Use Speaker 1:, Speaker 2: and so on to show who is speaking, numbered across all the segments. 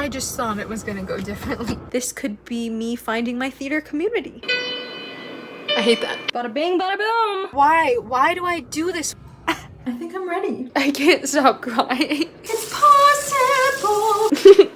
Speaker 1: I just thought it was gonna go differently. This could be me finding my theater community. I hate that. Bada bing, bada boom. Why? Why do I do this? I think I'm ready. I can't stop crying. It's possible.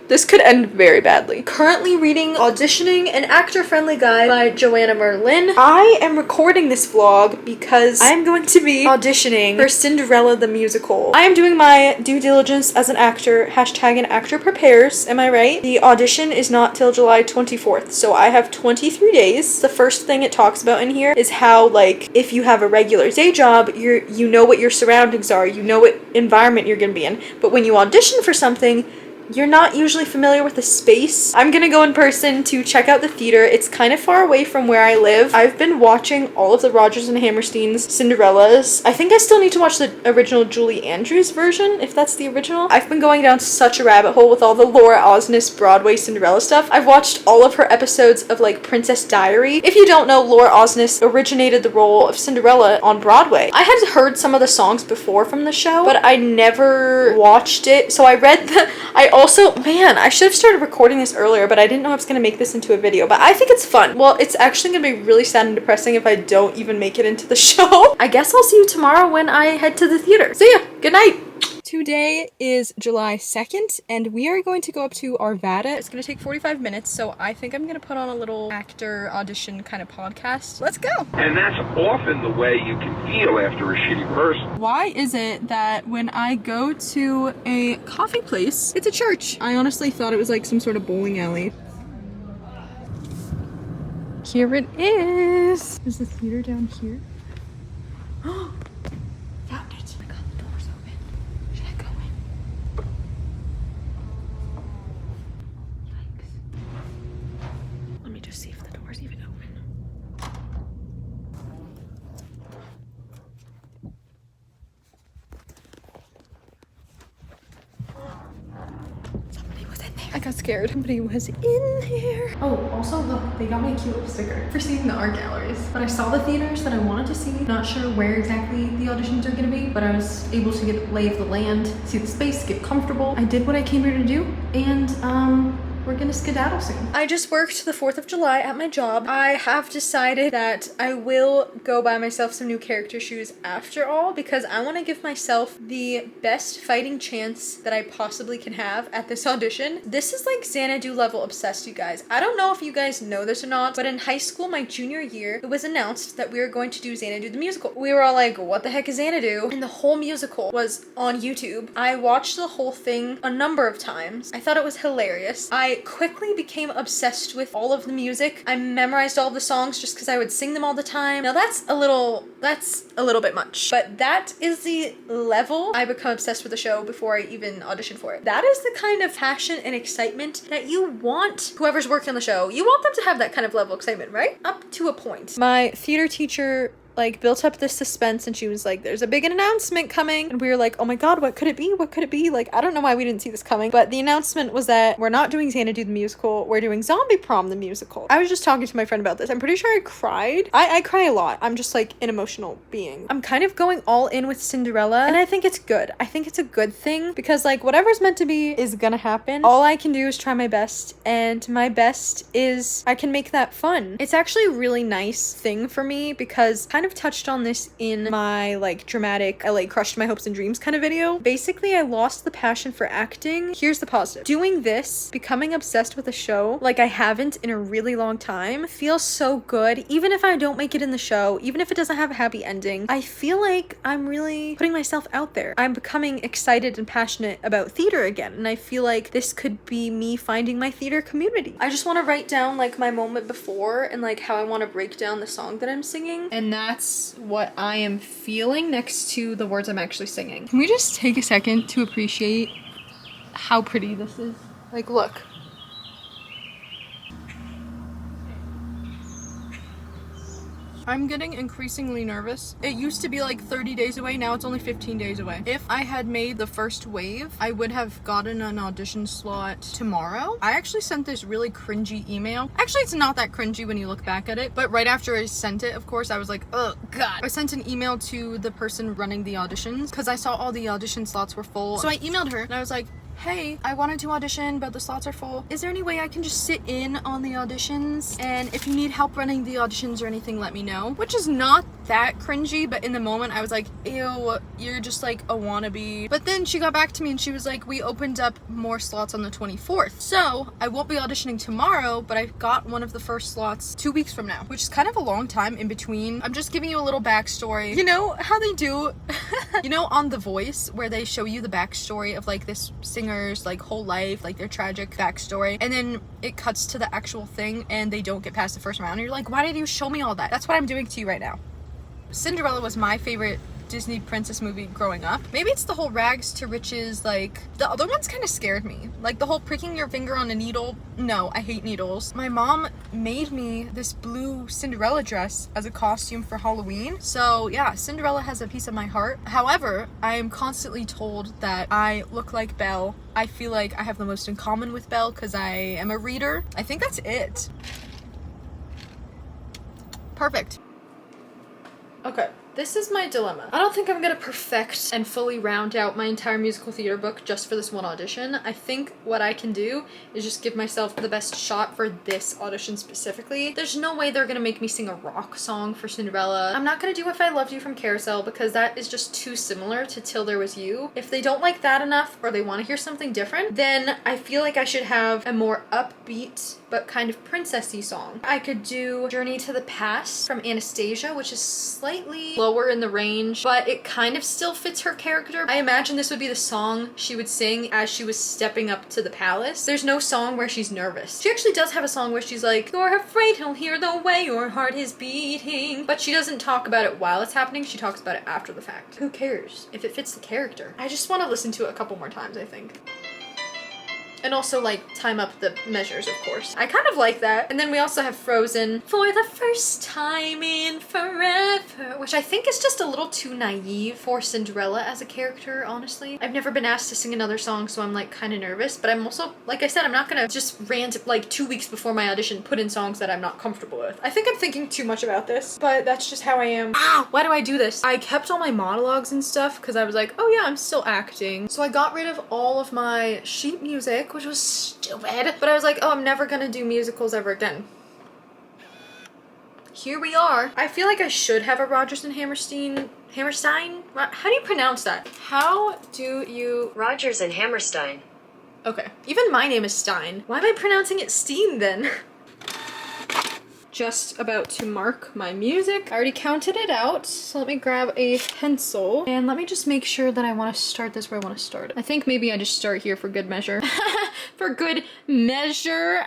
Speaker 1: This could end very badly. Currently reading Auditioning, an actor-friendly guide by Joanna Merlin. I am recording this vlog because I am going to be auditioning for Cinderella the musical. I am doing my due diligence as an actor. Hashtag an actor prepares. Am I right? The audition is not till July 24th, so I have 23 days. The first thing it talks about in here is how, like, if you have a regular day job, you know what your surroundings are, you know what environment you're gonna be in. But when you audition for something, you're not usually familiar with the space. I'm gonna go in person to check out the theater. It's kind of far away from where I live. I've been watching all of the Rodgers and Hammerstein's Cinderellas. I think I still need to watch the original Julie Andrews version, if that's the original. I've been going down such a rabbit hole with all the Laura Osnes Broadway Cinderella stuff. I've watched all of her episodes of, like, Princess Diary. If you don't know, Laura Osnes originated the role of Cinderella on Broadway. I had heard some of the songs before from the show, but I never watched it. So I read man, I should have started recording this earlier, but I didn't know I was going to make this into a video, but I think it's fun. Well, it's actually going to be really sad and depressing if I don't even make it into the show. I guess I'll see you tomorrow when I head to the theater. See ya! Good night! Today is July 2nd, and we are going to go up to Arvada. It's going to take 45 minutes, so I think I'm going to put on a little actor audition kind of podcast. Let's go!
Speaker 2: And that's often the way you can feel after a shitty rehearsal.
Speaker 1: Why is it that when I go to a coffee place, it's a church? I honestly thought it was like some sort of bowling alley. Here it is! Is the theater down here? Oh! Found it! Oh my god, the door's open. Should I go in? Yikes. Let me just see if the door's even open. Somebody was in there. I got scared. Somebody was in here. Oh, also look, they got me a cute little sticker for seeing the art galleries. But I saw the theaters that I wanted to see. Not sure where exactly the auditions are gonna be, but I was able to get a lay of the land, see the space, get comfortable. I did what I came here to do, and we're gonna skedaddle soon. I just worked the 4th of July at my job. I have decided that I will go buy myself some new character shoes after all, because I want to give myself the best fighting chance that I possibly can have at this audition. This is like Xanadu level obsessed, you guys. I don't know if you guys know this or not, but in high school, my junior year, it was announced that we were going to do Xanadu the musical. We were all like, what the heck is Xanadu? And the whole musical was on YouTube. I watched the whole thing a number of times. I thought it was hilarious. I quickly became obsessed with all of the music. I memorized all the songs just because I would sing them all the time. Now that's a little bit much, but that is the level I become obsessed with the show before I even audition for it. That is the kind of passion and excitement that you want whoever's working on the show. You want them to have that kind of level of excitement, right? Up to a point. My theater teacher like built up this suspense, and she was like, there's a big announcement coming, and we were like, oh my god, what could it be? What could it be? Like, I don't know why we didn't see this coming, but the announcement was that we're not doing Xanadu the musical, we're doing Zombie Prom the musical. I was just talking to my friend about this. I'm pretty sure I cried. I cry a lot. I'm just like an emotional being. I'm kind of going all in with Cinderella, and I think it's good. I think it's a good thing, because like whatever's meant to be is gonna happen. All I can do is try my best, and my best is I can make that fun. It's actually a really nice thing for me, because kind of touched on this in my like dramatic LA crushed my hopes and dreams kind of video. Basically, I lost the passion for acting. Here's the positive. Doing this, becoming obsessed with a show like I haven't in a really long time, feels so good. Even if I don't make it in the show, even if it doesn't have a happy ending, I feel like I'm really putting myself out there. I'm becoming excited and passionate about theater again, and I feel like this could be me finding my theater community. I just want to write down like my moment before and like how I want to break down the song that I'm singing, and that's what I am feeling next to the words I'm actually singing. Can we just take a second to appreciate how pretty this is? Like, look. I'm getting increasingly nervous. It used to be like 30 days away, now it's only 15 days away. If I had made the first wave, I would have gotten an audition slot tomorrow. I actually sent this really cringy email. Actually, it's not that cringy when you look back at it, but right after I sent it, of course, I was like, oh god. I sent an email to the person running the auditions because I saw all the audition slots were full. So I emailed her and I was like, hey, I wanted to audition, but the slots are full. Is there any way I can just sit in on the auditions? And if you need help running the auditions or anything, let me know. Which is not that cringy, but in the moment I was like, ew, you're just like a wannabe. But then she got back to me and she was like, we opened up more slots on the 24th. So I won't be auditioning tomorrow, but I got one of the first slots 2 weeks from now, which is kind of a long time in between. I'm just giving you a little backstory. You know how they do, you know, on The Voice, where they show you the backstory of like this singer's like whole life, like their tragic backstory, and then it cuts to the actual thing and they don't get past the first round. And you're like, why did you show me all that? That's what I'm doing to you right now. Cinderella was my favorite Disney princess movie growing up. Maybe it's the whole rags to riches, like the other ones kind of scared me. Like the whole pricking your finger on a needle. No, I hate needles. My mom made me this blue Cinderella dress as a costume for Halloween. So yeah, Cinderella has a piece of my heart. However, I am constantly told that I look like Belle. I feel like I have the most in common with Belle because I am a reader. I think that's it. Perfect. Okay, this is my dilemma. I don't think I'm gonna perfect and fully round out my entire musical theater book just for this one audition. I think what I can do is just give myself the best shot for this audition specifically. There's no way they're gonna make me sing a rock song for Cinderella. I'm not gonna do If I Loved You from Carousel because that is just too similar to Till There Was You. If they don't like that enough or they want to hear something different, then I feel like I should have a more upbeat but kind of princessy song. I could do Journey to the Past from Anastasia, which is slightly lower in the range, but it kind of still fits her character. I imagine this would be the song she would sing as she was stepping up to the palace. There's no song where she's nervous. She actually does have a song where she's like, you're afraid he'll hear the way your heart is beating. But she doesn't talk about it while it's happening, she talks about it after the fact. Who cares if it fits the character? I just want to listen to it a couple more times, I think. And also, like, time up the measures, of course. I kind of like that. And then we also have Frozen. For the first time in forever, which I think is just a little too naive for Cinderella as a character, honestly. I've never been asked to sing another song, so I'm, like, kind of nervous. But I'm also, like I said, I'm not gonna just like, 2 weeks before my audition put in songs that I'm not comfortable with. I think I'm thinking too much about this, but that's just how I am. Ah, why do I do this? I kept all my monologues and stuff because I was like, oh yeah, I'm still acting. So I got rid of all of my sheet music, which was stupid, but I was like, oh, I'm never gonna do musicals ever again. Here we are. I feel like I should have a Rodgers and Hammerstein. How do you pronounce that? How do you...
Speaker 3: Rodgers and Hammerstein.
Speaker 1: Okay. Even my name is Stein. Why am I pronouncing it Steen then? Just about to mark my music. I already counted it out, so let me grab a pencil and let me just make sure that I want to start this where I want to start. I think maybe I just start here for good measure. For good measure.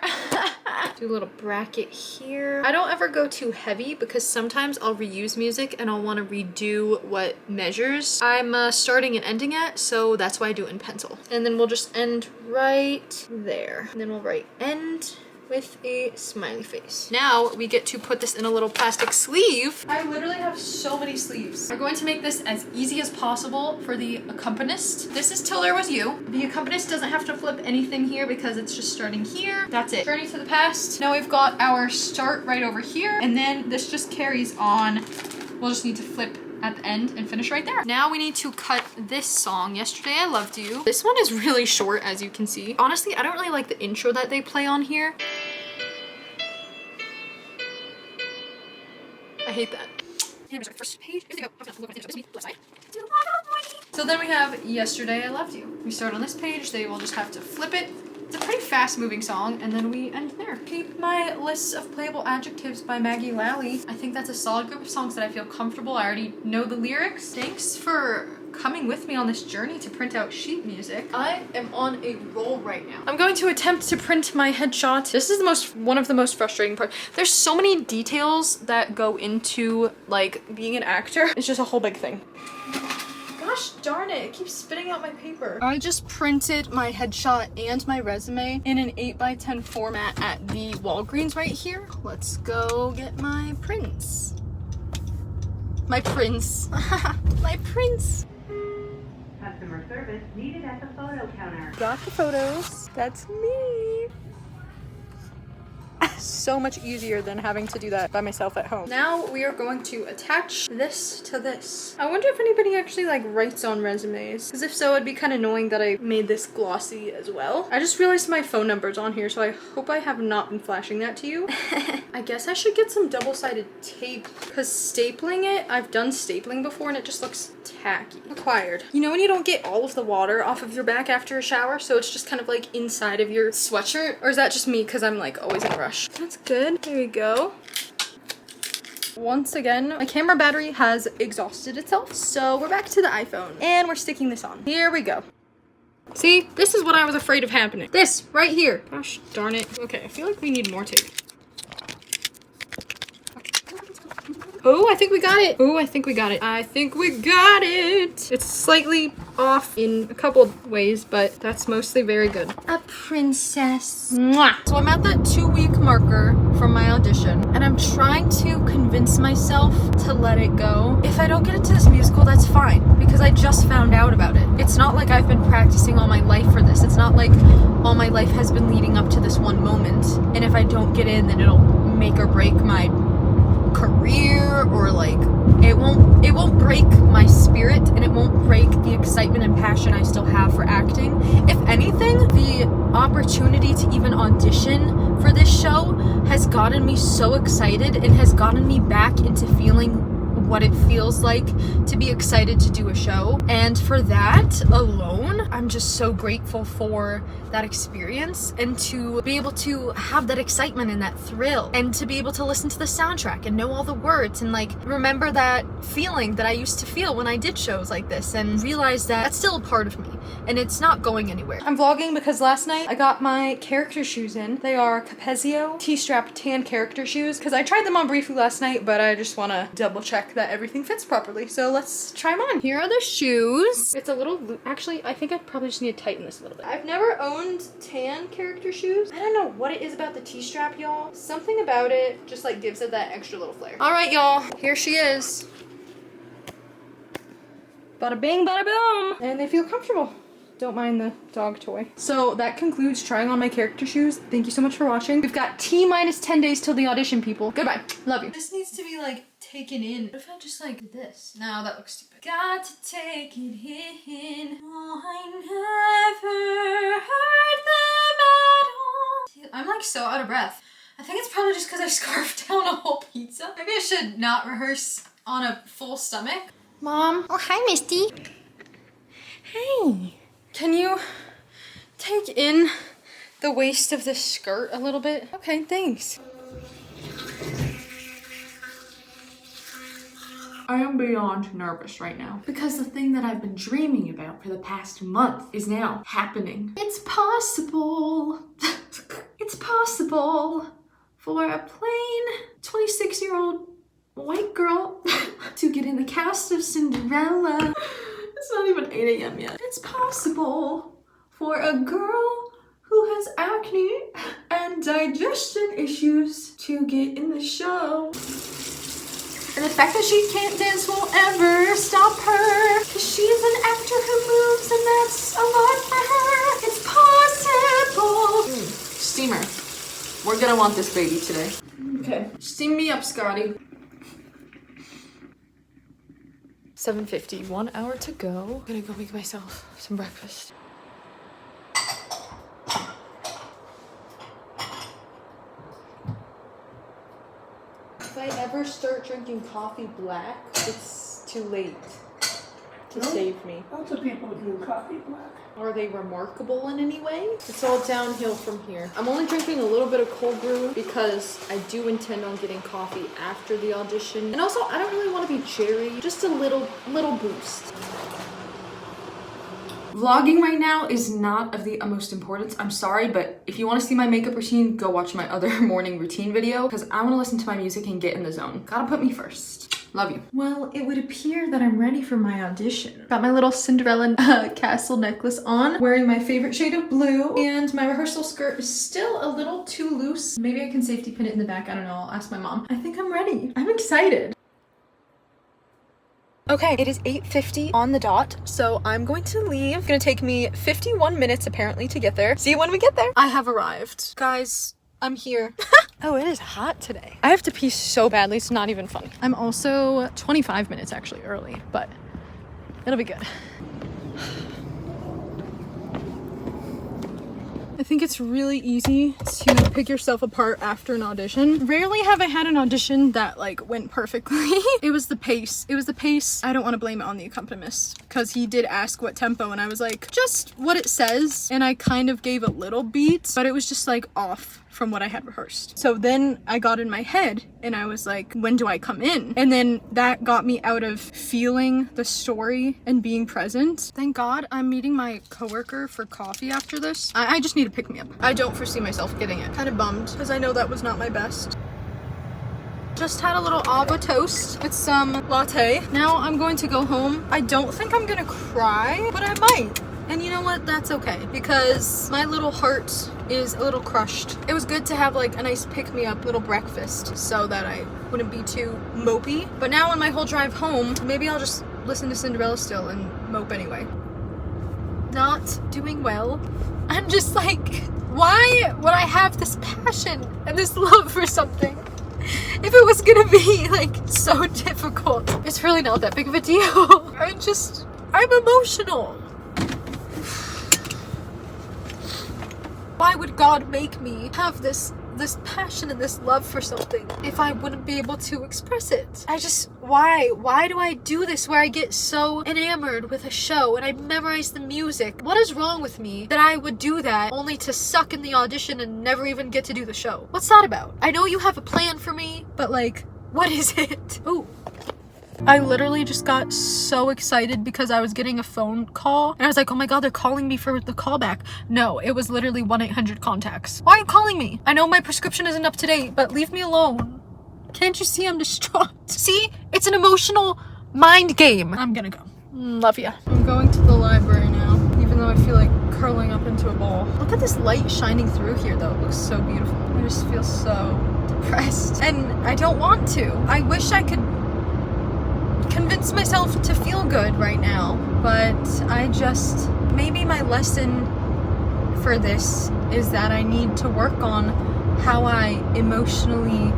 Speaker 1: Do a little bracket here. I don't ever go too heavy because sometimes I'll reuse music and I'll want to redo what measures I'm starting and ending at, so that's why I do it in pencil. And then we'll just end right there. And then we'll write end with a smiley face. Now we get to put this in a little plastic sleeve. I literally have so many sleeves. We're going to make this as easy as possible for the accompanist. This is Till There Was You. The accompanist doesn't have to flip anything here because it's just starting here. That's it. Journey to the Past. Now we've got our start right over here, and then this just carries on. We'll just need to flip at the end and finish right there. Now we need to cut this song, Yesterday I Loved You. This one is really short, as you can see. Honestly, I don't really like the intro that they play on here. I hate that. First page. So then we have Yesterday I Loved You. We start on this page, they will just have to flip it. It's a pretty fast moving song, and then we end there. Keep My List of Playable Adjectives by Maggie Lally. I think that's a solid group of songs that I feel comfortable. I already know the lyrics. Thanks for coming with me on this journey to print out sheet music. I am on a roll right now. I'm going to attempt to print my headshot. This is one of the most frustrating parts. There's so many details that go into like being an actor. It's just a whole big thing. Gosh darn it, it keeps spitting out my paper. I just printed my headshot and my resume in an 8x10 format at the Walgreens right here. Let's go get my prints. My prints. My prints.
Speaker 4: Customer service needed at the photo counter.
Speaker 1: Got the photos. That's me. So much easier than having to do that by myself at home. Now we are going to attach this to this. I wonder if anybody actually like writes on resumes, because if so, it'd be kind of annoying that I made this glossy as well. I just realized my phone number's on here, so I hope I have not been flashing that to you. I guess I should get some double-sided tape, because stapling it, I've done stapling before and it just looks tacky. Acquired. You know when you don't get all of the water off of your back after a shower, so it's just kind of like inside of your sweatshirt? Or is that just me because I'm like always in a rush? That's good. There we go. Once again, my camera battery has exhausted itself, so we're back to the iPhone and we're sticking this on. Here we go. See, this is what I was afraid of happening. This right here. Gosh darn it. Okay, I feel like we need more tape. Oh, I think we got it. Oh, I think we got it. I think we got it. It's slightly off in a couple of ways, but that's mostly very good. A princess. Mwah. So I'm at that 2-week marker from my audition, and I'm trying to convince myself to let it go. If I don't get into this musical, that's fine, because I just found out about it. It's not like I've been practicing all my life for this. It's not like all my life has been leading up to this one moment, and if I don't get in, then it'll make or break my career, or like it won't break my spirit, and it won't break the excitement and passion I still have for acting. If anything, the opportunity to even audition for this show has gotten me so excited and has gotten me back into feeling what it feels like to be excited to do a show. And for that alone, I'm just so grateful for that experience, and to be able to have that excitement and that thrill, and to be able to listen to the soundtrack and know all the words, and like remember that feeling that I used to feel when I did shows like this, and realize that that's still a part of me and it's not going anywhere. I'm vlogging because last night I got my character shoes in. They are Capezio T-strap tan character shoes, because I tried them on briefly last night, but I just want to double check that everything fits properly. So let's try them on. Here are the shoes. It's a little actually, I think I probably just need to tighten this a little bit. I've never owned tan character shoes. I don't know what it is about the T-strap, y'all. Something about it just like gives it that extra little flair. All right, y'all, here she is. Bada bing, bada boom. And they feel comfortable. Don't mind the dog toy. So that concludes trying on my character shoes. Thank you so much for watching. We've got T-minus 10 days till the audition, people. Goodbye. Love you. This needs to be like taken in. What if I just like did this? No, that looks stupid. Got to take it in. Oh, I never heard them at all. Dude, I'm like so out of breath. I think it's probably just because I scarfed down a whole pizza. Maybe I should not rehearse on a full stomach. Mom. Oh, hi, Misty. Hey. Can you take in the waist of this skirt a little bit? Okay, thanks. I am beyond nervous right now, because the thing that I've been dreaming about for the past month is now happening. It's possible. It's possible for a plain 26-year-old white girl to get in the cast of Cinderella. It's not even 8 a.m. yet. It's possible for a girl who has acne and digestion issues to get in the show. And the fact that she can't dance won't ever stop her, because she's an actor who moves, and that's a lot for her. It's possible. Steamer. We're gonna want this baby today. Okay. Steam me up, Scotty. 7:50, 1 hour to go. I'm gonna go make myself some breakfast. If I ever start drinking coffee black, it's too late to save me.
Speaker 3: Lots of people do coffee black.
Speaker 1: Are they remarkable in any way? It's all downhill from here. I'm only drinking a little bit of cold brew because I do intend on getting coffee after the audition. And also, I don't really want to be cherry, just a little boost. Vlogging right now is not of the utmost importance. I'm sorry, but if you want to see my makeup routine, go watch my other morning routine video, because I want to listen to my music and get in the zone. Gotta put me first. Love you. Well, it would appear that I'm ready for my audition. Got my little Cinderella castle necklace on, wearing my favorite shade of blue, and my rehearsal skirt is still a little too loose. Maybe I can safety pin it in the back. I don't know. I'll ask my mom. I think I'm ready. I'm excited. Okay, it is 8:50 on the dot, so I'm going to leave. It's gonna take me 51 minutes apparently to get there. See you when we get there. I have arrived. Guys, I'm here. Oh, it is hot today. I have to pee so badly, it's not even funny. I'm also 25 minutes actually early, but it'll be good. I think it's really easy to pick yourself apart after an audition. Rarely have I had an audition that like went perfectly. It was the pace. I don't want to blame it on the accompanist because he did ask what tempo and I was like, just what it says. And I kind of gave a little beat, but it was just like off from what I had rehearsed. So then I got in my head and I was like, when do I come in? And then that got me out of feeling the story and being present. Thank God I'm meeting my coworker for coffee after this. I just need to pick me up. I don't foresee myself getting it. Kind of bummed because I know that was not my best. Just had a little avocado toast with some latte. Now I'm going to go home. I don't think I'm gonna cry, but I might. And you know what? That's okay because my little heart is a little crushed. It was good to have like a nice pick-me-up little breakfast so that I wouldn't be too mopey. But now on my whole drive home, maybe I'll just listen to Cinderella still and mope anyway. Not doing well. I'm just like, why would I have this passion and this love for something if it was gonna be like so difficult? It's really not that big of a deal. I'm emotional. Why would God make me have this passion and this love for something if I wouldn't be able to express it? Why do I do this where I get so enamored with a show and I memorize the music? What is wrong with me that I would do that only to suck in the audition and never even get to do the show? What's that about? I know you have a plan for me, but like, what is it? Oh. I literally just got so excited because I was getting a phone call and I was like, oh my God, they're calling me for the callback. No, it was literally 1-800-CONTACTS. Why are you calling me? I know my prescription isn't up to date, but leave me alone. Can't you see I'm distraught? See, it's an emotional mind game. I'm gonna go. Love ya. I'm going to the library now, even though I feel like curling up into a ball. Look at this light shining through here though. It looks so beautiful. I just feel so depressed and I don't want to. I wish I could convince myself to feel good right now, but maybe my lesson for this is that I need to work on how I emotionally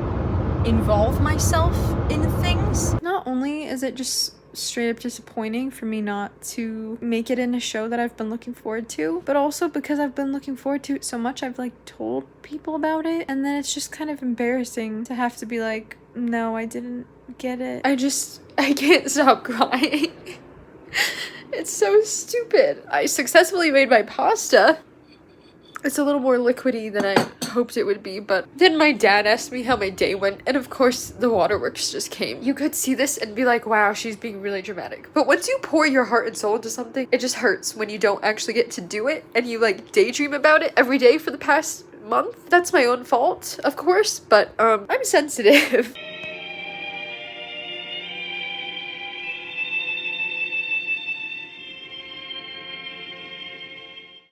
Speaker 1: involve myself in things. Not only is it just straight up disappointing for me not to make it in a show that I've been looking forward to, but also because I've been looking forward to it so much, I've like told people about it, and then it's just kind of embarrassing to have to be like, no, I didn't get it. I can't stop crying. It's so stupid. I successfully made my pasta. It's a little more liquidy than I hoped it would be, but then my dad asked me how my day went, and of course the waterworks just came. You could see this and be like, wow, she's being really dramatic. But once you pour your heart and soul into something, it just hurts when you don't actually get to do it, and you like daydream about it every day for the past month. That's my own fault, of course, but I'm sensitive.